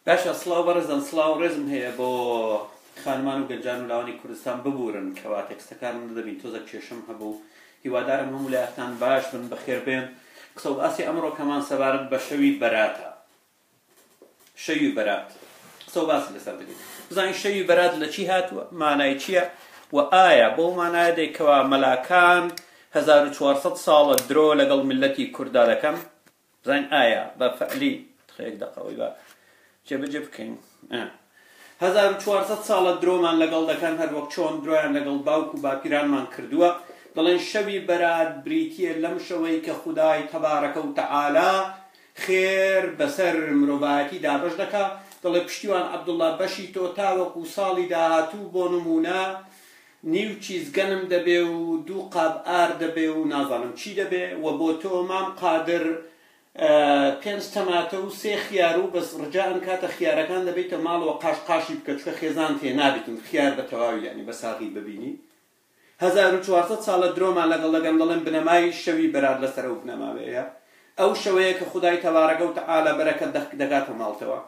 باشە سڵاو بەڕێزان سڵاو ڕێزم هەیە بۆ خانمان و گەنجان و لاوانی کوردستان ببورن کەوا تێکستەکانم دەبین تۆزە کێشم هەبوو هیوادارم هەموو لایەکتان باش بن بەخێر بێن قسە و باسی ئەمڕۆکەمان سەبارەت بە شەوی بەراتە شەوی بەرات قسە و باسی لەسەر دەبین بزانین شەوی بەرات لە چی هاتووە مانای چییە و ئایا بۆ مانایە دەیکەوە مەلاکان 1400 ساڵە درۆ لەگەڵ ملەتی کووردا دەکەن بزانین ئایا بە فەعلی خەیەک دەقەوەی بە جێبەجێ بکەین 1400 ساڵە درۆمان لەگەڵ دەکەن هەر وەک چۆن درۆیان لەگەڵ باوک و باپیرانمان کردووە دەڵێن شەوی بەرات بریتیە لەم شەوەی کە خودای تەبارەکە و تەعالا خێر بەسەر مرۆڤایەتی دابەش دەکا دەڵێ پشتیوان عەبدوڵڵا بەشی تۆ تاوەکو ساڵی داهاتوو بۆ نمونە نیو چیزگەنم دەبێ و دوو قاب ئار دەبێ و نازانم چی دەبێ و بۆ تۆ مام قادر 5 تەماتە و 3 خیار و بەس ڕجاءن کاتە خیارەکان دەبێتە ماڵەوە قاشقاشی بکە چکە خێزان تێ نابێتن خیار بە تەواوی یعنی بە ساغی ببینی 1400 ساڵە درۆمان لەگەڵ دەگەن دەڵێن بنەمای شەوی بەرات لەسەر ئەو بنەماوەیە ئەو شەوەیە کە خودای تەبارەکە و تەعالا بەرەکەت دەگاتە ماڵتەوە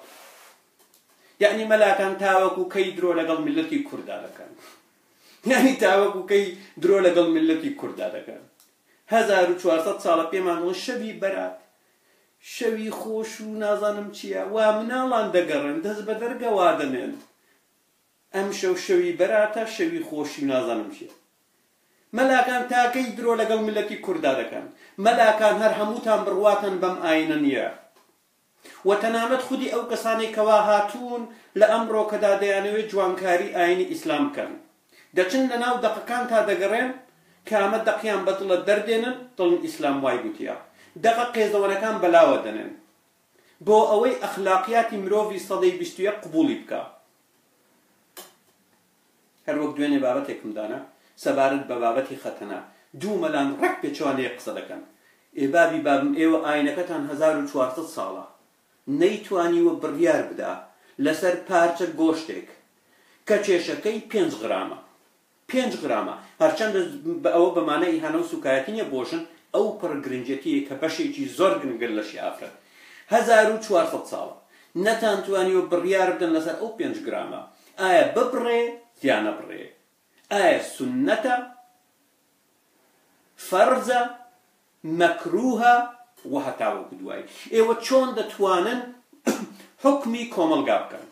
یعنی مەلاکان تاوەکو کەی درۆ لەگەڵ ملەتی کووردا دەکەن یعنی تاوەکو کەی درۆ لەگەڵ ملەتی کووردا دەکەن 1400 ساڵە پێمان دڵ شەوی بەرات شەوی خۆش و نازانم چییە وا مناڵان دەگەڕن دەست بە دەرگەوا دەنێن ئەم شەو شەوی بەراتە شەوی خۆشی نازانم چییە مەلاکان تاکەی درۆ لەگەڵ ملەتی کووردا دەکەن مەلاکان هەر هەمووتان بڕواتن بەم ئاینە نییە و تەنانەت خودی ئەو کەسانێک کەوا هاتوون لە ئەمڕۆکەدا دەیانەوێت جوانکاری ئاینی ئیسلام بکەن دەچن لەناو دەقەکان تا دەگەڕێن کە ئەمە دەقیان بەدڵە دەردێنن دڵن ئیسلام وای گوتیە دەقە قێزەوەنەکان بەلاوە دەنێن بۆ ئەوەی ئەخلاقیاتی مرۆڤی سەدەی 21 قبوڵی بکە هەر وەک دوێنێ بابەتێکم دانا سەبارەت بە بابەتی خەتەنا دوو مەلان ڕەک پێچوانەیە قسە دەکەن ئێبابی بابم ئێوە ئاینەکەتان 1400 ساڵە نەیتوانیوە بڕیار بدا لەسەر پارچە گۆشتێک کە کێشەکەی 5 غرامە 5 غرامە هەرچەندە ئەوە بەمانە ئیهانە و سوکایەتی نییە بۆشن ئەو پڕ گرنجەتیە کە بەشێکی زۆر گرنگتر لەشی ئافرەت 1400 ساڵە نەتانتوانیوە بڕیار بدەن لەسەر ئەو 5 گرامە ئایا ببڕێ یان نەبڕێ ئایا سونەتە فەرزە مەکروهە و هەتاوەکو دوای ئێوە چۆن دەتوانن حکمی کۆمەلگا بکەن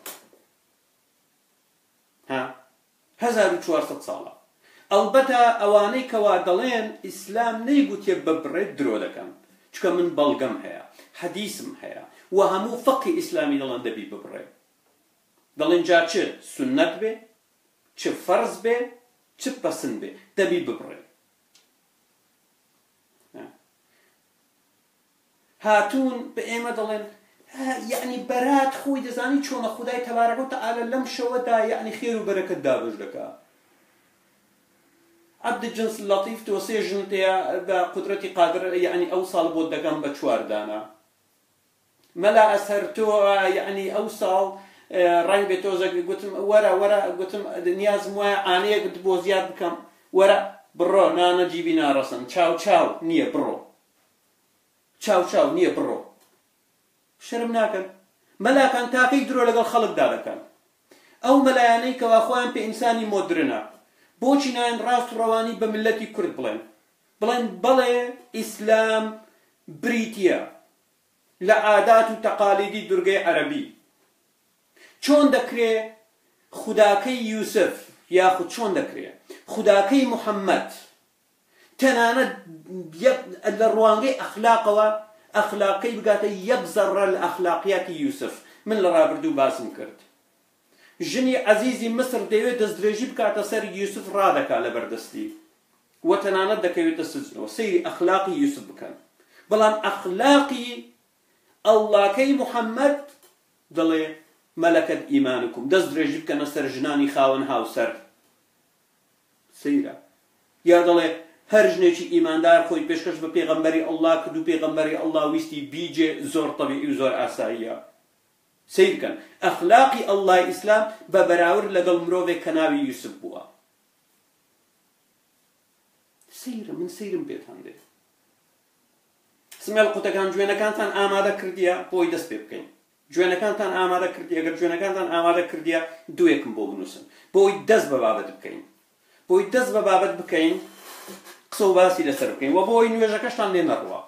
1400 ساڵە ئەلبەتە ئەوانەی کەوا دەڵێن ئیسلام نەیگوتێ ببڕێت درۆ دەکەن چکە من بەڵگەم هەیە حەدیسم هەیە و هەموو فەقی ئیسلامی دەڵێن دەبی ببڕێ دەڵێن جا چ سونەت بێ چ فەرز بێ چ پەسند بێ دەبی ببڕێ هاتوون بە ئێمە دەڵێن یعنی بەرات خۆی دەزانی چۆنە خودای تەبارەکە و تەعالا لەم شەوەدا یعنی خێر و بەرەکەت دابش دەکا عبد الجنس اللطيف توسي جنتيا بقدرتي قادر يعني اوصل بودكم بچوار دانا ملا اسهرتو يعني اوصل رنگ بتوزا قلتم ورا قلتم نياز مو اني قلت بو زياد بكم ورا برو نانا جيبينا رسن تشاو نيه برو تشاو نيه برو شرمناكن ملا كان تاكي درو لقى الخلق داركن او ملاياني كواخوان بانساني مودرنا بۆچی نایەن ڕاست و ڕەوانی بە ملەتی کورد بڵێن بەڵێ ئیسلام بریتیە لە عادات و تەقالیدی دورگەی عەرەبی چۆن دەکرێ خوداکەی یوسف یاخود چۆن دەکرێ خوداکەی محەممەد تەنانەت لە ڕوانگەی ئەخلاقەوە ئەخلاقەی بگاتە 1 زەڕە لە ئەخلاقیاتی یوسف من لە ڕابردوو باسم کرد ژنی عەزیزی مسر دەوێت دەستدرێژی بکاتە سەر یوسف ڕادەکا لە بەردەستی و تەنانەت دەکەوێتە سجنەوە سەیری ئەخلاقی یوسف بکەن بەڵام ئەخلاقی ئەڵڵاکەی محەممەد دەڵێ مەلەکەت ئیمانکم دەستدرێژی بکەنە سەر ژنانی خاوەن هاوسەر سەیرە یا دەڵێ هەر ژنێکی ئیماندار خۆی پێشکەش بە پێغەمبەری ئەڵڵا کرد و پێغەمبەری ئەڵڵا ویستی بیجێ زۆر تەبیعی و زۆر ئاساییە سیرکن ئەخلاقی ئەڵڵای ئیسلام بە بەراورد لەگەڵ مرۆڤێک کە ناوی یوسف بووە سیرە من سیرم پێتان دێ سمێڵ قوتەکان جوێنەکانتان ئامادە کردیە بۆی دەست پێ بکەین جوێنەکانتان ئامادە کردی ئەگەر جوێنەکانتان ئامادە کردیە دوێکم بۆ بنووسن بۆی دەست بە بابەت بکەین بۆی دەست بە بابەت بکەین قسە و باسی لەسەر بکەین و بۆی نوێژەکەشتان لێ نەڕوە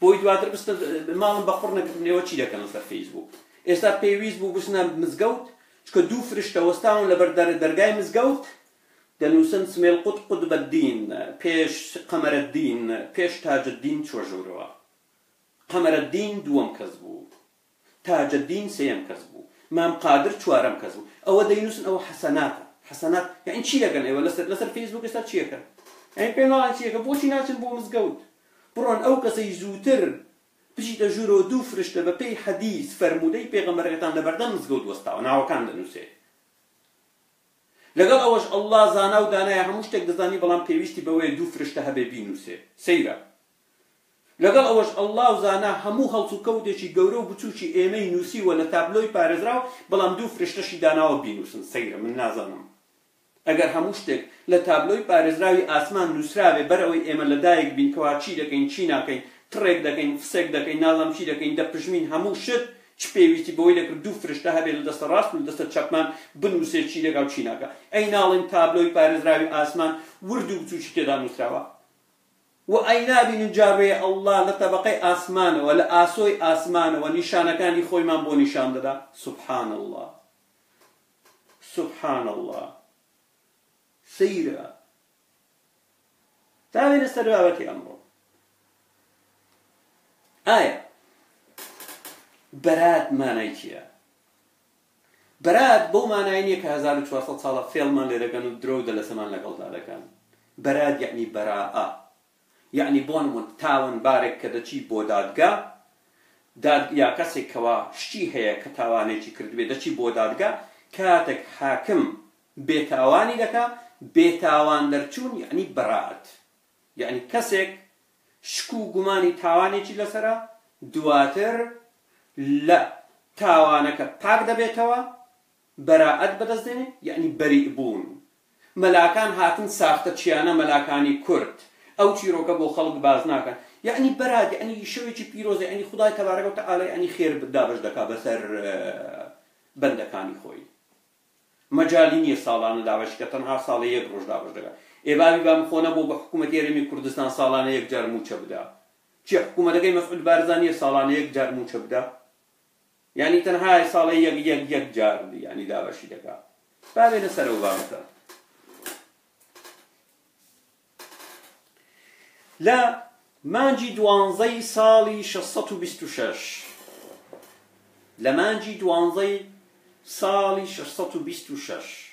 بۆی دواتر بستە ماڵم بەخڕ نەکردنەوە چی دەکەن لەسەر فەیسبوک ئێستا پێویست بوو بچنە مزگەوت چکە دوو فریشتە وەستاون لەبەر دەرگای مزگەوت دەنووسن سمێل قوت بەدین پێش قەمەرەدین پێش تاجدین چوە ژوورەوە قەمەرەدین دووەم کەس بوو تاجدین سێم کەس بوو مام قادر چوارەم کەس بوو ئەوە دەینووسن ئەوە حەسەناتە حەسەنات یعنی چی دەکەن ئێوە لەسەر فەیسبوک ئێستا چی دەکەن یعنی پێم وایە چی دەکەن بۆچی ناچن بۆ مزگەوت بڕۆن ئەو کەسەی زووتر بچیتە ژوورەوە دوو فریشتە بە پێی حەدیث فەرموودەی پێغەمبەرەکەتان لەبەردەم مزگەوت وەستاوە ناوەکان دەنووسێ لەگەڵ ئەوەش ئەڵڵا زانا و دانایە هەموو شتێک دەزانی بەڵام پێویستی بەوەیە دوو فریشتە هەبێ بینووسێ سەیرە لەگەڵ ئەوەش ئەڵڵا و زانا هەموو هەڵس و کەوتێکی گەورە و بچووکی ئێمەی نووسیوە لە تابلۆی پارێزراو بەڵام دوو فریشتەشی داناوە بینووسن سەیرە من نازانم ئەگەر هەموو شتێک لە تابلۆی پارێزراوی ئاسمان نووسراوێ بەرەوەی ئێمە لەدایک بین کەوا چی دەکەین چی ناکەین تڕێک دەکەین فسێک دەکەین نازانم چی دەکەین دەپژمین هەموو شت چ پێویستی بەوەی دەکرد دوو فریشتە هەبێ لە دەستە ڕاست و لە دەستە چەپمان بنووسێ چی دەکا و چی ناکە ئەی ناڵێن تابلۆی پارێزراوی ئاسمان ورد و بچووکی تێدا نووسراوە و ئەی نابینن جاڕێ ئەڵڵا لە تەبەقەی ئاسمانەوە لە ئاسۆی ئاسمانەوە نیشانەکانی خۆیمان بۆ نیشان دەدا سوبحان الله سوبحان الله سەیرە تاوێنە سەر بابەتی ئەمڕۆ ئایا بەرات مانای چییە بەرات بەو مانای نییە کە 1400 ساڵە فێڵمان لێ دەکەن و درۆ دەلەسەمان لەگەڵدا دەکەن بەرات یعنی بەراءە یعنی بۆ نمونە تاوانبارێک کە دەچی بۆ دادگا یا کەسێک کەوا شتی هەیە کە تاوانێکی کردوێ دەچی بۆ دادگا کاتێک حاکم بێتاوانی دەکا بێتاوان دەرچوون یعنی بەرات یعنی کەسێک شک و گومانی تاوانێکی لەسەرە دواتر لە تاوانەکە پاک دەبێتەوە بەراعەت بەدەستێنێ یعنی بەریء بوون مەلاکان هاتن ساختە چیانە مەلاکانی کورد ئەو چیرۆکە بۆ خەڵک باز ناکەن یعنی بەرات یعنی شەوێکی پیرۆزە یعنی خودای تەبارەکە و تەعالا یعنی خێر دابش دەکا بەسەر بەندەکانی خۆی مەجالی نییە ساڵانە دابش کە تەنها ساڵی یەک ڕۆژ دابش دەکا ئێباوی بام خۆنە بۆ بە حکوومەتی هەرێمی کوردستان ساڵانە یەک جار موچە بدا چی حکوومەتەکەی مەسعود بارزانیە ساڵانە یەک جار موچە بدا یعنی تەنها ساڵی یەک جار یعنی دابشی دەکا بابێنە سەرەوە بابەتە لە مانجی دوانزەی ساڵی 626 لە مانجی دوانزەی ساڵی 626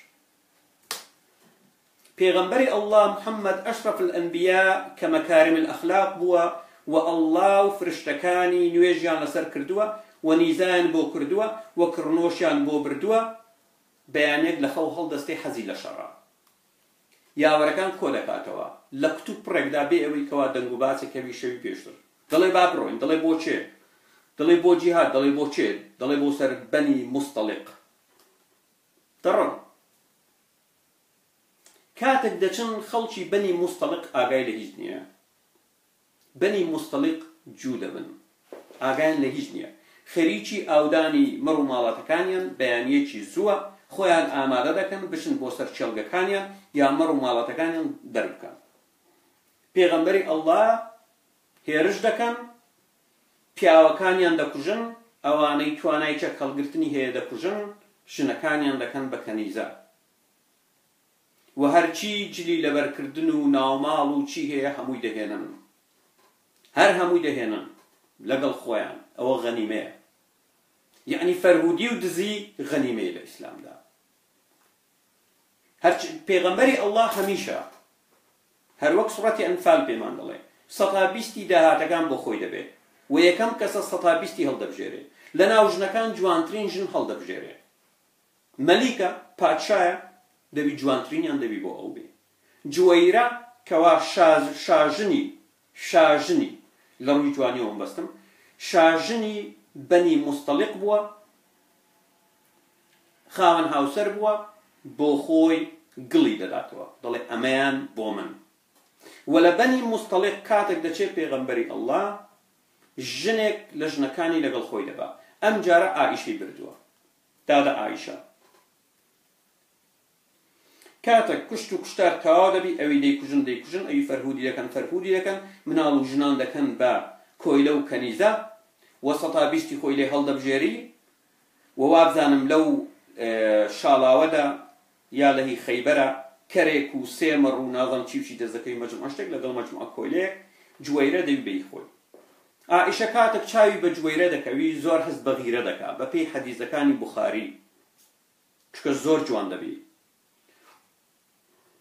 پێغەمبەری ئەڵڵا محەممەد ئەشرەف الئەنبیا کە مەکارم الئەخلاق بووە و ئەڵڵا و فرشتەکانی نوێژیان لەسەر کردووە و نیزان بۆ کردووە و کڕنۆشیان بۆ بردووە بەیانێک لە خەو هەڵدەستەی حەزی لە شەڕە یاوەرەکان کۆ دەکاتەوە لە کتوب پڕێکدا بێ ئەوەی کەوا دەنگ و باسێکەوی شەوی پێشتر دەڵێ با بڕۆین دەڵێ بۆ چێ دەڵێ بۆ جیهاد دەڵێ بۆ چێ دەڵێ بۆ سەر بەنی مستەڵق دەڕۆن کاتێک دەچن خەڵکی بەنی مستەڵق ئاگای لە هیچ نییە بەنی مستەڵق جوو دەبن ئاگایان لە هیچ نییە خەریکی ئاودانی مەڕ و ماڵاتەکانیان بەیانیەکی زووە خۆیان ئامادە دەکەن بچن بۆ سەر چێڵگەکانیان یا مەڕ و ماڵاتەکانیان دەربکەن پێغەمبەری ئەڵڵا هێرش دەکەن پیاوەکانیان دەکوژن ئەوانەی توانای چەک هەڵگرتنی هەیە دەکوژن ژنەکانیان دەکەن بە کەنیزە و هەرچی جلی لەبەرکردن و ناوماڵ و چی هەیە هەمووی دەهێنن هەر هەمووی دەهێنن لەگەڵ خۆیان ئەوە غەنیمەیە یعنی فەرهودی و دزی غەنیمەیە لە ئیسلامدا پێغەمبەری ئەڵڵا هەمیشە هەر وەک سوڕەتی ئەنفال پێمان دەڵێ 120 داهاتەکان بۆ خۆی دەبێت و یەکەم کەسە 120 هەڵدەبژێرێ لە ناو ژنەکان جوانترین ژن هەڵدەبژێرێ مەلیکە پادشایە دەبی جوانترینیان دەبی بۆ ئەو بێ جوەیرە کەوا شاژنی لە ڕووی جوانیەوەم بەستم شاژنی بەنی مستەڵق بووە خاوەن هاوسەر بووە بۆ خۆی گڵی دەداتەوە دەڵێ ئەمەیان بۆ من و لە بەنی مستەڵق کاتێک دەچێت پێغەمبەری ئەڵڵا ژنێک لە ژنەکانی لەگەڵ خۆی دەبا ئەم جارە ئائیشەی بردووە دادە ئایشە کاتێک کوشت و کوشتار تەواو دەبی ئەوی دەیکوژن ئەوی فەرهودی دەکەن مناڵ و ژنان دەکەن بە کۆیلە و کەنیزە وەسەتا بیستی خۆی لێ هەڵدەبژێری و وابزانم لەو شاڵاوەدا یا لە هی خەیبەرە کەرێک و سێمەڕ و ناڵم چی دەزەکەی مەجموعە شتێک لەگەڵ مەجموعە کۆیلەیەک جوەیرە دەبی بەی خۆی ئائیشە کاتێک چاوی بە جوەیرە دەکەوی زۆر هەست بە غیرە دەکا بە پێی حەدیثەکانی بوخاری چکە زۆر جوان دەبی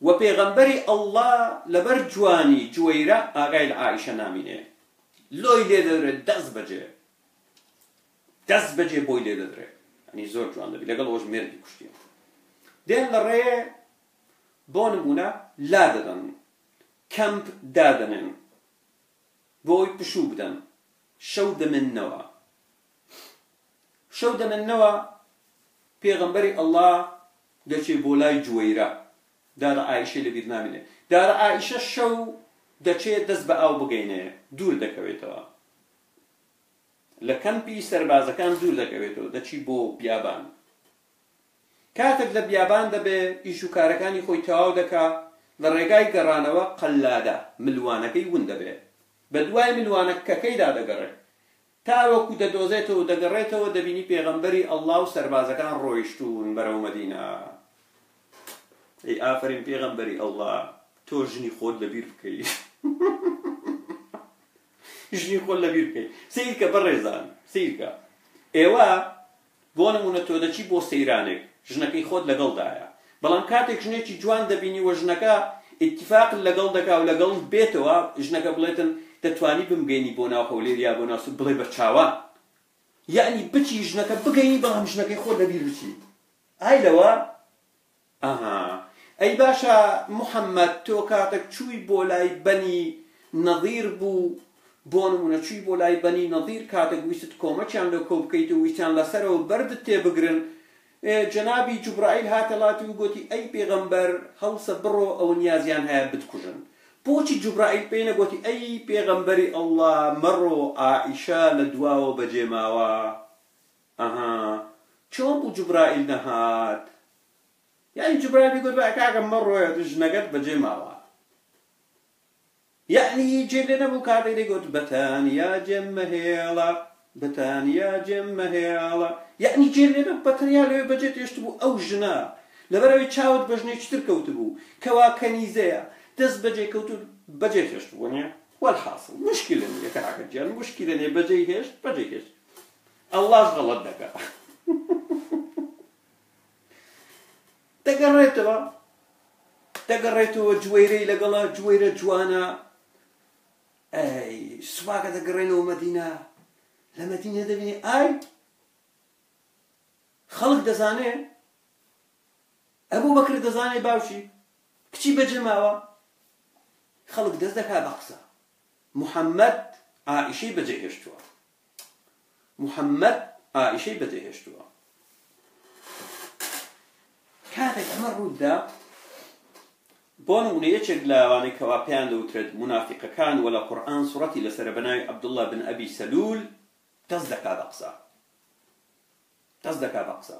و پێغەمبەری ئەڵڵا لەبەر جوانی جوەیرە ئاگای لە ئائیشە نامینێ لۆی لێ دەدرێت دەست بەجێ بۆی لێ دەدرێت ئەنی زۆر جوان دەبی لەگەڵ ئەوەش مێردی کوشتیە دێن لە ڕێ بۆ نمونە لا دەدەن کەمپ دادەنێن بۆی پشوو بدەن شەو دەمێننەوە پێغەمبەری ئەڵڵا دەچێ بۆ لای جوەیرە دارە ئایشە لەبیر نامێنێ دارە ئایشە شەو دەچێت دەست بە ئاو بگەینێ دوور دەکەوێتەوە لە کەمپی سەربازەکان دوور دەکەوێتەوە دەچی بۆ بیابان کاتێک لە بیابان دەبێ ئیش و کارەکانی خۆی تەواو دەکا لە ڕێگای گەڕانەوە قەلادە ملوانەکەی ون دەبێ بە دوای ملوانەکەکەیدا دەگەڕێت تاوەکو دەدۆزێتەوە دەگەڕێتەوە دەبینی پێغەمبەری ئەڵڵا و سەربازەکان ڕۆیشتوون بەرەو مەدینە ئەی ئافرین پێغەمبەری ئەڵڵا تۆ ژنی خۆت لەبیر بکەی ژنی خۆت لەبیر بکەی سیرکە بەڕێزان سیرکە ئێوە بۆ نمونە تۆ دەچی بۆ سەیرانێک ژنەکەی خۆت لەگەڵدایە بەڵام کاتێک ژنێکی جوان دەبینی و ژنەکە ئیتیفاق لەگەڵ دەکا و لەگەڵ بێتەوە ژنەکە بڵێتن دەتوانی بمگەینی بۆ ناو هەولێر یا بۆ ناو سوود بڵێ بە چاوان یعنی بچی ژنەکە بگەینی بەڵام ژنەکەی خۆت لەبیر بچی ئای لەوە ئەها ئەی باشە محەممەد تۆ کاتێک چووی بۆ لای بەنی نەظیر بوو بۆ نمونە چووی بۆ لای بەنی نەظیر کاتێک ویست کۆمەکیان لەو کۆ بکەیت و ویستیان لەسەرەوە بەردت تێبگرن جەنابی جوبرائیل هاتەڵاتی و گوتی ئەی پێغەمبەر هەڵسە بڕۆ ئەو نیازیان هەیە بتکوژن بۆچی جوبرائیل پێی نەگوتی ئەی پێغەمبەری ئەڵڵا مەڕۆ ئائیشە لە دواوە بەجێماوە ئەها چۆن بوو جوبرائیل نەهات یعنی جوبرائیل گوت بە کاکە مەڕۆیە ژنەکەت بەجێماوە یعنی جێ لێ نەبوو کاتێک دەیگوت بەتانیا جێم مەهێڵە یعنی جێ لێ نەبوو بەتەنیا لەوێ بەجێ تێشت بوو ئەو ژنە لەبەرەوەی چاوت بە ژنێکی تر کەوت بوو کەوا کەنیزەیە دەست بەجێ کەوت و بەجێ هێشت بوو نیە والحاصل مشکلە نیە کاکە گیان مشکلە نیە بەجێ هێشت ئەڵڵاش غەڵەت دەکا دەگەڕێتەوە جوەیرەی لەگەڵا جوەیرە جوانە ئەی سوپاکە دەگەڕێنەوە مەدینە لە مەدینە دەبینی ئای خەڵک دەزانێ ئەبوو بەکر دەزانێ باوشی کچی بەجێماوە خەڵک دەست دەکا بە قسە محەممەد ئائیشەی بەجێهێشتووە کاتێک ئەمە ڕوودا بۆ نمونە یەکێک لە ئەوانەی کەوا پێیان دەوترێت منافقەکان وە لە قورئان سوڕەتی لەسەرە بەناوی عەبدوڵڵا بن ئەبی سەلول دەست دەکا بە قسە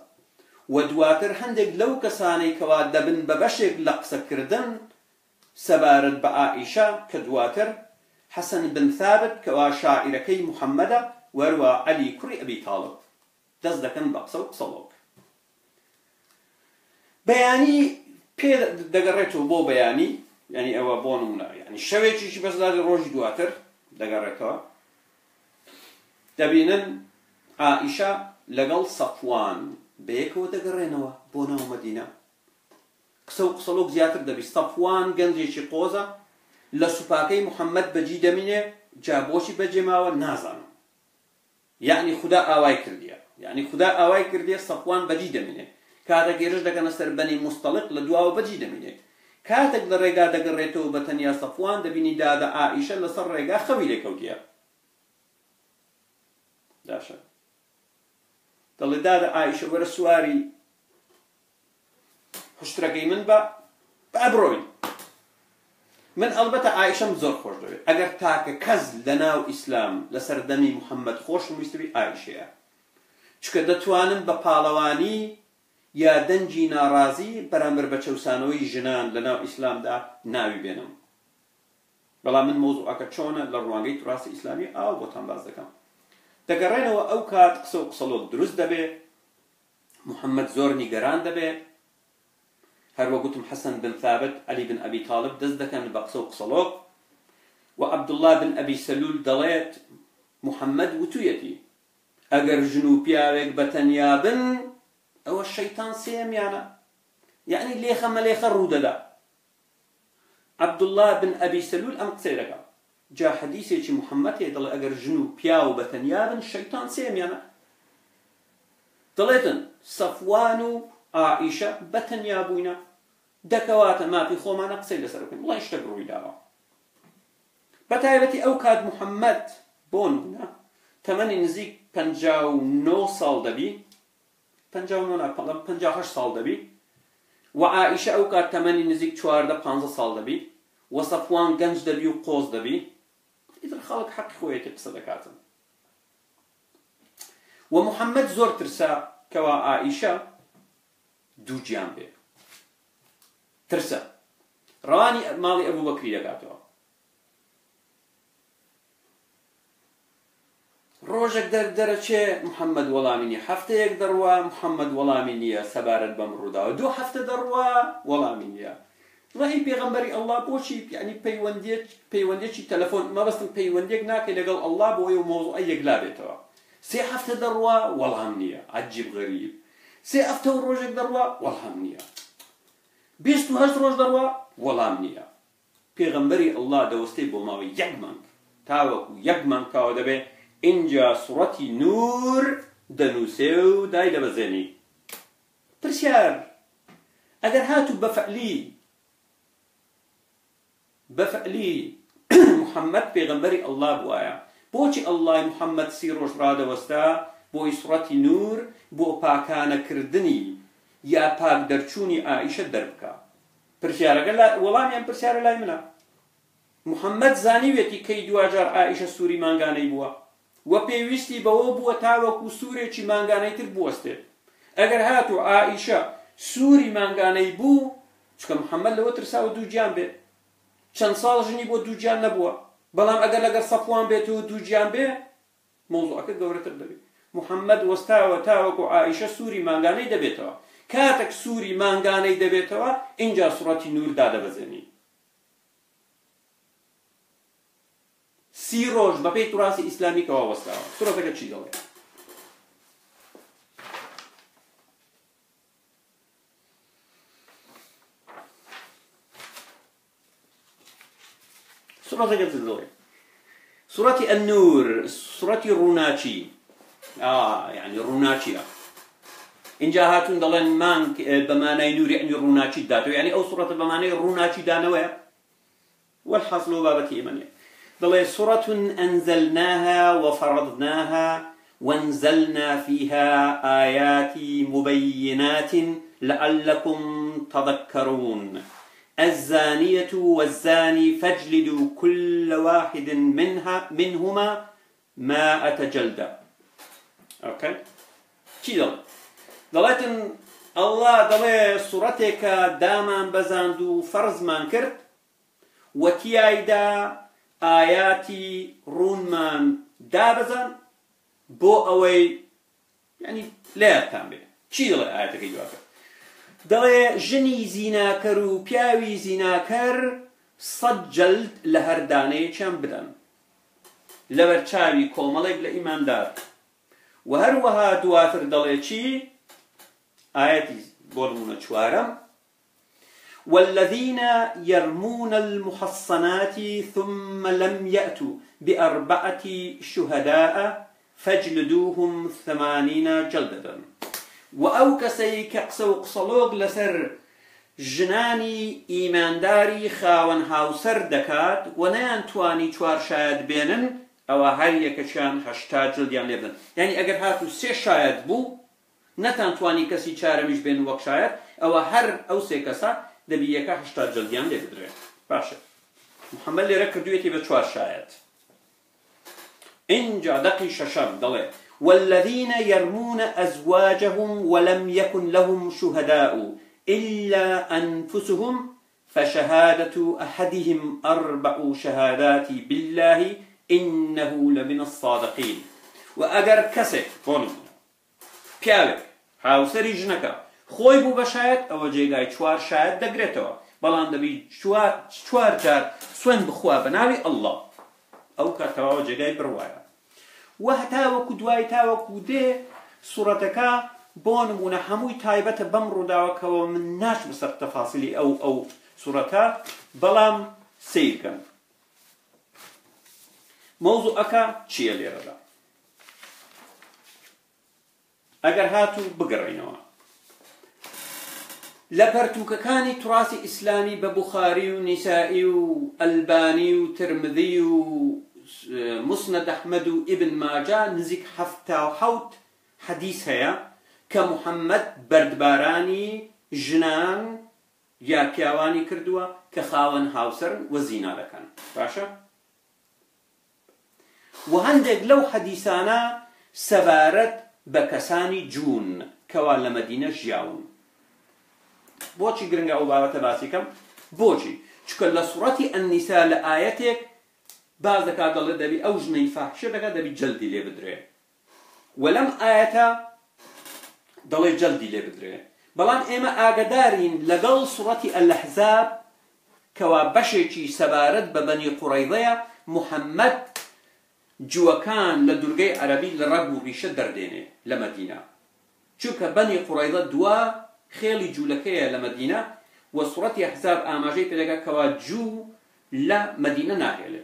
و دواتر هەندێک لەو کەسانەی کەوا دەبن بە بەشێک لە قسەکردن سەبارەت بە ئائیشە کە دواتر حەسەن بن ثابت کەوا شاعیرەکەی محەممەدە وەروە عەلی کوڕی ئەبی تاڵب دەست دەکەن بە قسە و قسەڵۆک بەیانی پێ دەگەڕێتەوە بۆ بەیانی یعنی ئەوە بۆ نمونە یعنی شەوێکیشی بەسدادی ڕۆژی دواتر دەگەڕێتەوە دەبینن ئائیشە لەگەڵ سەفوان بەیەکەوە دەگەڕێنەوە بۆ ناو مەدینە قسە و قسەڵۆک زیاتر دەبی سەفوان گەنجێکی قۆزە لە سوپاکەی محەممەد بەجی دەمینێ جا بۆچی بەجێماوە نازانم یعنی خوددا ئاوای کردیە سەفوان بەجی دەمینێ کاتێک گێرش دەکەنە سەر بەنی مستەڵق لە دواوە بەجی دەمینێت کاتێک لە ڕێگا دەگەڕێتەوە بە تەنیا سەفوان دەبینی دادە ئائیشە لەسەر ڕێگا خەوی لێکەوتیە داشە دەڵێ دادە ئائیشە وەرە سواری خوشترەکەی من بە بڕۆین من ئەڵبەتە ئائیشەم زۆر خۆش دەوێت ئەگەر تاکە کەس لە ناو ئیسلام لەسەر دەمی محەممەد خۆشم ویستبی ئائیشەیە چکە دەتوانم بە پاڵەوانی یا دەنجی ناڕازی بەرامبەر بە چەوسانەوەی ژنان لەناو ئیسلامدا ناوی بێنم. بەڵام من مۆزوعەکە چۆنە لە ڕوانگەی تراسی ئیسلامی ئاو بۆتان باز دەکەم. دەگەڕێنەوە ئەو کات قسە و قسەڵۆک دروست دەبێ، محەممەد زۆر نیگەران دەبێ، هەروە گوتم حەسەن بن ثابت عەلی بن ئەبی تاڵب دەست دەکەن بە قسە و قسەڵۆک، و عەبدوڵڵا بن ئەبی سەلول دەڵێت محەممەد وتوویەتی ئەگەر ژن و پیاوێک بەتەنیا بن ئەوە شەیتان سێمیانە، یعنی لێخە مەلێخە ڕوودەدا. عەبدوڵڵا بن ئەبی سەلول ئەم قسەی دەکا، جا حەدیثێکی محەممەد هەیە دەڵێ ئەگەر ژن و پیا و بەتەنیا بن شەیتان سێمیانە. دەڵێتن سەفوان و عائیشە بەتەنیا بووینە، دەکەواتە مافی خۆمانە قسەی لەسەر بکەین، وڵای شتێک ڕووی داوە. بەتایبەتی ئەو کات محەممەد بۆن بوونە تەمەنی نزیک 59 ساڵ دەبی، 58 ساڵ دەبی، و عائیشە ئەو کات تەمەنی نزیک 14-15 ساڵ دەبی، و سەفوان گەنج دەبی و قۆز دەبی. ئیتر خەڵک حەقی خۆیەتی قسە دەکاتن. و محەممەد زۆر ترسا کەوا عائیشە دوو گیان بێ، ترسە ڕەوانی ماڵی ئەبوو بەکری دەکاتەوە. ڕۆژێک دەرەچێ محەممەد وەڵامی نییە، هەفتەیەک دەڕوا محەممەد وەڵامی نییە سەبارەت بەم ڕووداوە، 2 هەفتە دەڕوا وەڵامی نییە. ڕەهی پێغەمبەری ئەڵڵا بۆچی یعنی پەیوەندێکی تەلەفۆن مەبەستم پەیوەندێک ناکەی لەگەڵ ئەڵڵا بۆ ئەوەی مۆزوعە یەکلا بێتەوە. 3 هەفتە دەڕوا وەڵام نییە، عەجیب غەریب. 3 هەفتە و ڕۆژێک دەڕوا وەڵام نییە. 28 ڕۆژ دەڕوا وەڵام نییە. پێغەمبەری ئەڵڵا دەوەستەی بۆ ماوەی 1 مانگ، تاوەکو 1 مانگ کاوە دەبێ اینجا سوڕەتی نور دەنووسێ و دای دەبەزێنی. پرسیار ئەگەر هاتوو بەفعلی محەممەد پێغەمبەری ئەڵڵا بوایە، بۆچی ئەڵڵای محەممەد 30 ڕۆژ ڕادەوەستا بۆی سوڕەتی نور بۆ پاکانەکردنی یا پاک دەرچوونی عائیشە دەربکە؟ پرسیارەکە وەڵامیان پرسیارە لای منە. محەممەد زانیوێتی کەی دوجار عائیشە سووری مانگانەی بووە، و پێویستی بەوە بووە تاوەکو سوورێکی مانگانەی تر بوەستێت. ئەگەر هاتوو عائیشە سووری مانگانەی بوو، چکە محەممەد لەوە ترساوە دوو گیان بێ، چەند ساڵ ژنی بۆ دوو گیان نەبووە، بەڵام ئەگەر لەگەر سەفوان بێتەوە دوو گیان بێ مۆزوعەکە گەورەتر دەبێت. محەممەد وەستاوە تاوەکو عائیشە سووری مانگانەی دەبێتەوە، کاتێک سووری مانگانەی دەبێتەوە اینجا سوڕەتی نور دادەبەزێنی. 30 ڕۆژ بەپێی توراسی ئیسلامی کەوا وەستاوە. سوڕەتەکە چی دەڵێ؟ سوڕەتەکە چی دەڵێ؟ سوڕەتی ئەننور، سوڕەتی ڕووناچی، یعنی ڕووناچیە. اینجا هاتوون دەڵێن مانگ بەمانای نور یعنی ڕووناچی داتەوە، یعنی ئەو سوڕەتە بەمانای ڕووناچی دانەوەیە. والحاصل بابەتی ئێمەنیە. دڵێ سورة أنزلناها وفرضناها وانزلنا فيها آيات مبينات لعلكم تذكرون الزانية والزاني فاجلدوا كل واحد منهما 100 جلدة. اوكي چی دڵێ؟ دەڵێتن ئەڵڵا دەڵێ سوڕەتێکە دامان بەزاند و فەرزمان کرد و تیایدا ئاياتی ڕوونمان دابەزان بۆ ئەوەی یعنی لایەتان بێ. چی دەڵێ ئاەتەکەی دواتر؟ دەڵێ ژنی زیناکەر و پیاوی زیناکەر 100 جەلد لە هەر دانەیەکیان بدەن لەبەرچاوی کۆمەڵێک لە ئیماندار. و هەروەها دواتر دەڵێ چی؟ ئاەتی بۆ نمونە 4 والذين يرمون المحصنات ثم لم يأتوا ب4 شهداء فاجلدوهم 80 جلدة. وأو كسي كقسو قصلوغ لسر جناني إيمانداري خاون هاوسر دكات ونيان تواني 4 شاهد بينن أو هر يكشان 80 جلديان لبن. يعني أجر هاتو 3 شاهد بو نتان تواني كسي 4 مش بين وك شاهد أو هر أو 3 كسا دەبیەکە 80 جلدیان لێ بدرێت. باشە محەممەد لێرە کردوێتی بە 4 شایەت. اینجا دەقی 6 دەڵێ والذين يرمون أزواجهم ولم يكن لهم شهداء إلا أنفسهم فشهادة أحدهم 4 شهادات بالله إنه لمن الصادقين. وأجر كسك بونم بيالك هاوسري جنكا خوي بو بشايت أو جيغاي 4 شاهد دقريتوا بلان دبي 4 جار سوين بخوا بناوي الله أو كتوا جيغاي بروايا وهتاوكو دواي تاوكو دي صورتكا بونمونا هموي تايبة بمرو داوكا ومن ناش بسر تفاصيلي أو صورتها بلام سيركن موضوع أكا چيا ليردا أجر هاتو بقرينوا لبرتوككاني تراثي إسلامي ببخاري ونسائي والباني وترمذي ومسند أحمد وابن ماجه نزيك حفتا وحوت حديث هيا كمحمد بردباراني جنان يا كيواني كردوا كخاون هاوسر وزينا لكان باشا وهندق لو حديثانا سبارت بكساني جون كوال لمدينة جياون بوشي قرنقا أوبابة باسيكم بوشي شكل صورتي النساء لآياتك بعض كادل دبي أوجني فحشة دبي جلدي لي بدري ولم آياتا دلي جلدي لي بدري بلان إما آقدارين لقل صورتي الأحزاب كوا بشيكي سبارت ببني قريضية محمد جوكان لدرجي عربي لرقو ريشة دردينه لمدينة چونك بني قريضة دوا خيلي جولكية لمدينة وصورة أحزاب آماجي بلغا كوا جو لمدينة ناهلة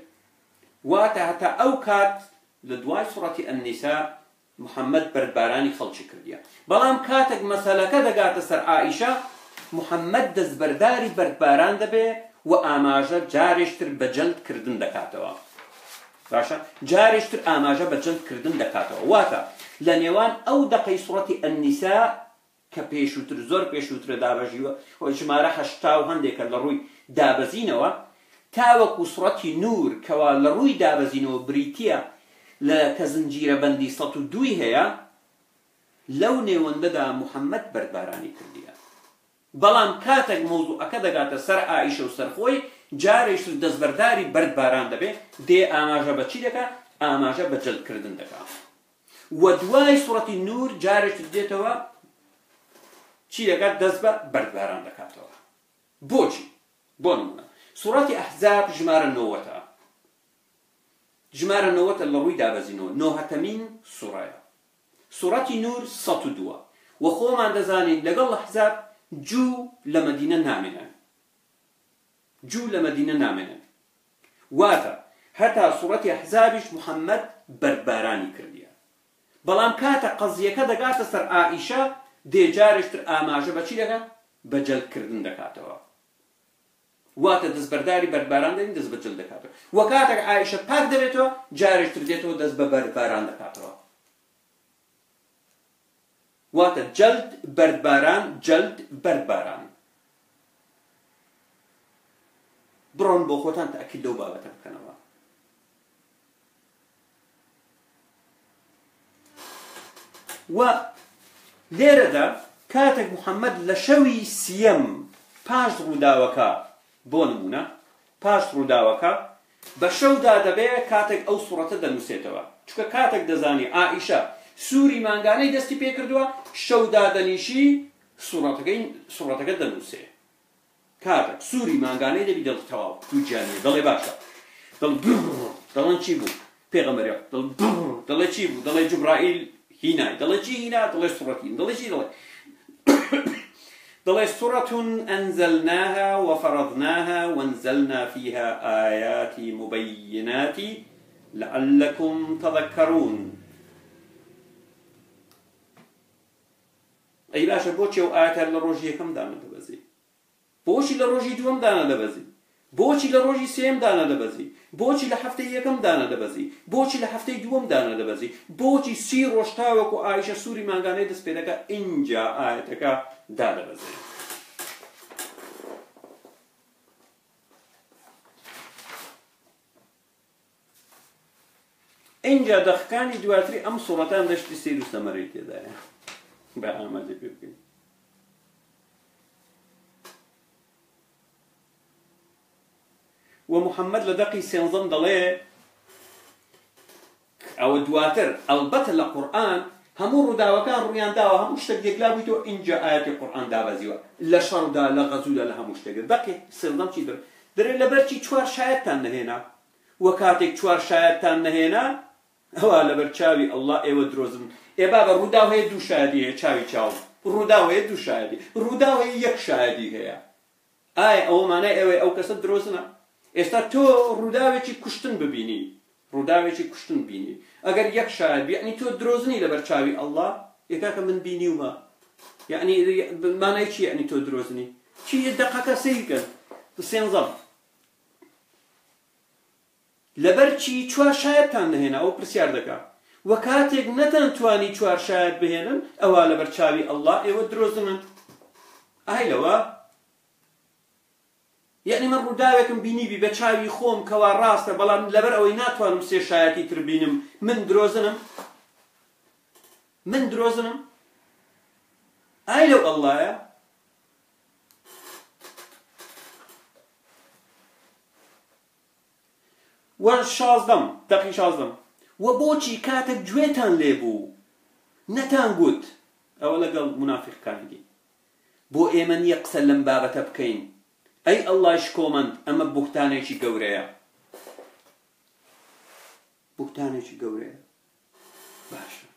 واتهتا أوكات لدواي صورة النساء محمد بردباراني خلشي كرديا بلام كاتك مسألة كذا قات سر عائشة محمد دز برداري بردباران دبي وآماجة جارشتر بجلد كردن دكاتوا باشا جارشتر آماجة بجلد كردن دكاتوا واتا لنيوان أو دقي صورة النساء كبيشوتر زور بيشوتر دابجيوا وجمارة حشتاو هنديك لروي دابزينوا تاوكو صورة نور كوا لروي دابزينوا بريتيا لكزنجيرة بندي سطو دوي هيا لو نيوان ددا محمد بردباراني كرديا بلان كاتك موضوع أكدا قاتا سر عائشة وسر خوي جاريش دزبرداري بردباران دبي دي آماجة بچي دكا آماجة بجلد كردن دكا ودواي صورة النور جاريش ديتوا چي دكا دزبا بردباران دكاتوا بوچي بونمونا صورة أحزاب جمار النووتا جمار النووتا اللي روي دابزينو نوهتمين صورة نور سطو دوا وخو ما دزانين لقل أحزاب جو لمدينة نامنة جو لمدينة نامنة واتا حتى صورة أحزابش محمد بردباراني كرديا بلام كاتا قضية كدا قاتا سر عائشة دي جارشتر آماجة بچي لغا بجل كردن دكاتوا واتا دز برداري بردباران دين دز بجل دكاتوا وكاتا عائشة پاك دبيتوا جارشتر ديتوا دز بردباران دكاتوا واتا جلد بردباران جلد بردباران برون بو خوتان تأكيد لو بابتا بكنوا و ليردا كاتك محمد لشوي سيم باش روداوكا بونمونا باش روداوكا بشو دادا بي كاتك او صورة دنوسيتوا چوكا كاتك دزاني عائشة سوري مانغاني دستي بيكردوا شو دادا نيشي صورتك دنوسي كاتك سوري مانغاني دبي دل تواو دوجاني دل باشا دل برر دلن چي بو پیغمبر دل برر دل چي بو دل جبرائيل هنا دل چي هنا دل صورتين دل چي دل دل سورة أنزلناها وفرضناها وانزلنا فيها آيات مبينات لعلكم تذكرون أي باشا بوشي وآيات لروجي كم دانا دبزي بوشي لروجي دوم دانا دبزي بوشي لروجي سيم دانا دبزي بوشي لحفتي يكم دانا دبزي بوشي لحفتي دوم دانا دبزي بوشي سير روشتاوكو عائشة سوري مانغاني دس بيدكا إنجا آياتكا دانا دبزي اینجا دەقەکانی دواتری ئەم سوڕەتان دەشتی سیر و سەمەرەی تێدایە بە ئامادە پێ بکەین. ومحەممەد لە دەقی سێنزەم دەڵێ ئەوە دواتر ئەلبەتە لە قورئان هەموو ڕووداوەکان ڕوویان داوە هەموو شتێک یەکلا بوویتەوە ئینجا ئاەتی قورئان دابەزیوە لە شەڕدا لە غەزوودا لە هەموو شتێک. دەقی سێنزەم چی دەرێ لەبەرچی چوار شایەتتان نەهێنا وە کاتێک چوار شایەتتان نەهێنا ئەوە لەبەر چاوی ئەڵڵا ئێوە درۆزن. ئێبا بە ڕووداو هەیە دوو شایەتی هەیە چاوی چاو ڕووداو هەیە دوو شایەتی ڕووداو هەیە یەک شایەتی هەیە. ئایا ئەوە مانای ئێوە ئەو کەسە درۆزنە؟ ئێستا تۆ ڕووداوێکی کوشتن ببینی ڕووداوێکی کوشتن بینی ئەگەر یەک شایەت یعنی تۆ درۆزنی لەبەر چاوی ئەڵڵا یەکاکە من بینیومە یعنی مانای چی یعنی تۆ درۆزنی چی دەقەکە سەیرکە سێنزەم لەبەر چی چوار شایەتتان نەهێنا ئەو پرسیار دەکا وە کاتێک نەتانتوانی چوار شایەت بهێنن ئەوە لەبەر چاوی ئەڵڵا ئێوە درۆزنن. ئای لەوە یعنی من ڕووداوێکم بینیبی بە چاوی خۆم کەوا ڕاستە بەڵام لەبەر ئەوەی ناتوانم سێ شایەتی تر بینم من درۆزنم ئای لەو ئەڵڵایە. وە شازدەم دەقی شازدەم وە بۆچی کاتێک گوێتان لێبوو نەتان گوت ئەوە لەگەڵ منافقەکانی بۆ ئێمە نییە قسە لەم بابەتە بکەین ئەی ئەڵڵای شکۆمەند ئەمە بوختانێکی گەورەیە بوختانێکی گەورەیە. باشە